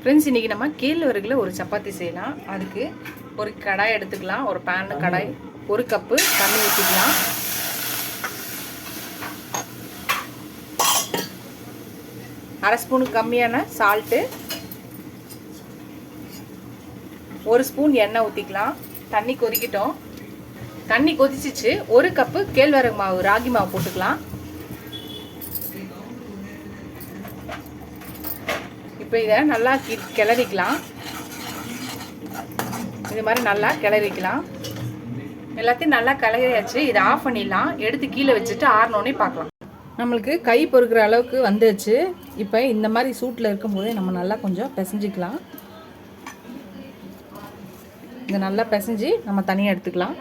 Friends, இன்றைக்கி நம்ம கேழ்வரகுல ஒரு சப்பாத்தி செய்யலாம். அதுக்கு ஒரு கடாய் எடுத்துக்கலாம். ஒரு பேன் கடாய், ஒரு கப்பு தண்ணி ஊற்றிக்கலாம். அரை ஸ்பூனுக்கு கம்மியான சால்ட்டு, ஒரு ஸ்பூன் எண்ணெய் ஊற்றிக்கலாம். தண்ணி கொதிக்கட்டும். தண்ணி கொதிச்சிச்சு. ஒரு கப்பு கேழ்வரகு மாவு, ராகி மாவு போட்டுக்கலாம். இப்போ இதை நல்லா கிளறிக்கலாம். இது மாதிரி நல்லா கிளறிக்கலாம். எல்லாத்தையும் நல்லா கிளறியாச்சு. இதை ஆஃப் பண்ணிடலாம். எடுத்து கீழே வச்சுட்டு ஆறினோடனே பார்க்கலாம். நம்மளுக்கு கை பொறுக்கிற அளவுக்கு வந்துச்சு. இப்போ இந்த மாதிரி சூட்டில் இருக்கும்போதே நம்ம நல்லா கொஞ்சம் பிசைஞ்சிக்கலாம். இதை நல்லா பிசைஞ்சு நம்ம தனியாக எடுத்துக்கலாம்.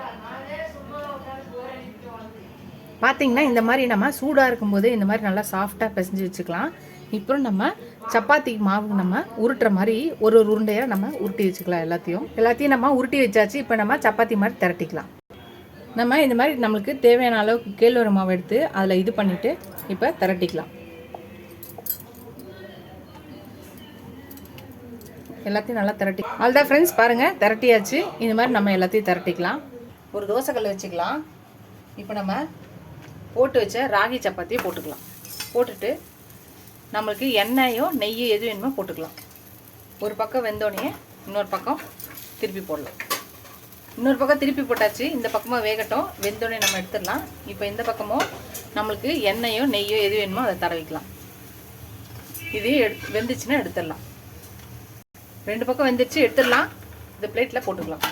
பார்த்திங்கன்னா இந்த மாதிரி நம்ம சூடாக இருக்கும்போதே இந்த மாதிரி நல்லா சாஃப்டாக பிசைஞ்சு வச்சுக்கலாம். இப்போ நம்ம சப்பாத்தி மாவு நம்ம உருட்டுற மாதிரி ஒரு உருண்டையாக நம்ம உருட்டி வச்சுக்கலாம். எல்லாத்தையும் நம்ம உருட்டி வச்சாச்சு. இப்போ நம்ம சப்பாத்தி மாதிரி திரட்டிக்கலாம். நம்ம இந்த மாதிரி நம்மளுக்கு தேவையான அளவுக்கு கேழ்வரகு மாவு எடுத்து அதில் இது பண்ணிவிட்டு இப்போ திரட்டிக்கலாம். எல்லாத்தையும் நல்லா திரட்டி அதுதான் ஃப்ரெண்ட்ஸ், பாருங்கள் திரட்டியாச்சு. இந்த மாதிரி நம்ம எல்லாத்தையும் திரட்டிக்கலாம். ஒரு தோசைக்கல் வச்சுக்கலாம். இப்போ நம்ம போட்டு வச்ச ராகி சப்பாத்தியை போட்டுக்கலாம். போட்டுட்டு நம்மளுக்கு எண்ணெயோ நெய்யோ எது வேணுமோ போட்டுக்கலாம். ஒரு பக்கம் வெந்தோடனே இன்னொரு பக்கம் திருப்பி போடலாம். இன்னொரு பக்கம் திருப்பி போட்டாச்சு. இந்த பக்கமாக வேகட்டும். வெந்தோடனே நம்ம எடுத்துடலாம். இப்போ இந்த பக்கமும் நம்மளுக்கு எண்ணெயோ நெய்யோ எது வேணுமோ அதை தடவிக்கலாம். இது வெந்துச்சுன்னா எடுத்துடலாம். ரெண்டு பக்கம் வெந்துச்சு, எடுத்துடலாம். இந்த பிளேட்டில் போட்டுக்கலாம்.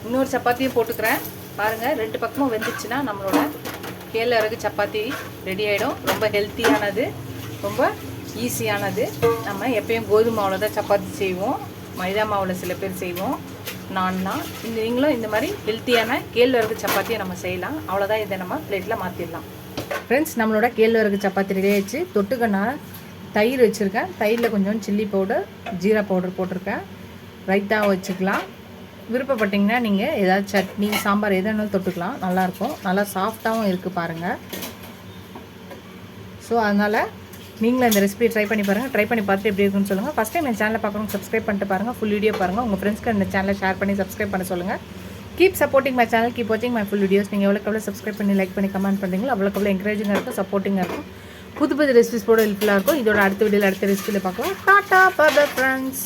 இன்னொரு சப்பாத்தியும் போட்டுக்கிறேன். பாருங்கள், ரெண்டு பக்கமும் வெந்துச்சுன்னா நம்மளோட கேழ்வரகு சப்பாத்தி ரெடி ஆகிடும். ரொம்ப ஹெல்த்தியானது, ரொம்ப ஈஸியானது. நம்ம எப்பயும் கோதுமை மாவில் தான் சப்பாத்தி செய்வோம், மைதா மாவில் சில பேர் செய்வோம். நீங்களும் இந்த மாதிரி ஹெல்த்தியான கேழ்வரகு சப்பாத்தியை நம்ம செய்யலாம். அவ்வளோதான். இதை நம்ம பிளேட்டில் மாற்றிடலாம். ஃப்ரெண்ட்ஸ், நம்மளோட கேழ்வரகு சப்பாத்தி ரெடி ஆகிடுச்சு. தொட்டுக்க நான் தயிர் வச்சுருக்கேன். தயிரில் கொஞ்சம் சில்லி பவுடர், ஜீரா பவுடர் போட்டிருக்கேன். ரைத்தா வச்சுக்கலாம். விருப்பப்பட்டிங்கன்னா நீங்கள் ஏதாவது சட்னி, சாம்பார் எது வேணாலும் தொட்டுக்கலாம். நல்லாயிருக்கும். நல்லா சாஃப்டாகவும் இருக்குது பாருங்கள். ஸோ அதனால் நீங்களும் இந்த ரெசிபி ட்ரை பண்ணி பாருங்கள். ட்ரை பண்ணி பார்த்துட்டு எப்படி இருக்குன்னு சொல்லுங்கள். ஃபஸ்ட் டைம் என் சேனலை பார்க்குறவங்க சப்ஸ்கிரைப் பண்ணிட்டு பாருங்கள். ஃபுல் வீடியோ பாருங்கள். உங்கள் ஃப்ரெண்ட்ஸ்க்கு இந்த சேனலை ஷேர் பண்ணி சப்ஸ்கிரைப் பண்ண சொல்லுங்கள். Keep supporting my channel, keep வாட்சிங் மை ஃபுல் வீடியோஸ். நீங்கள் எவ்வளோ சப்ஸ்கிரைப் பண்ணி லைக் பண்ணி கமெண்ட் பண்ணுறீங்களோ அவ்வளோ என்கரேஜிங்காக இருக்கும், சப்போர்ட்டிங்காக இருக்கும். புது ரெசிபிஸ் போட ஹெல்ப்ஃபுல்லாக இருக்கும். இதோட அடுத்த வீடியோவில் அடுத்த ரெசிபியில் பார்க்கலாம். டாட்டா, பை பை ஃப்ரெண்ட்ஸ்.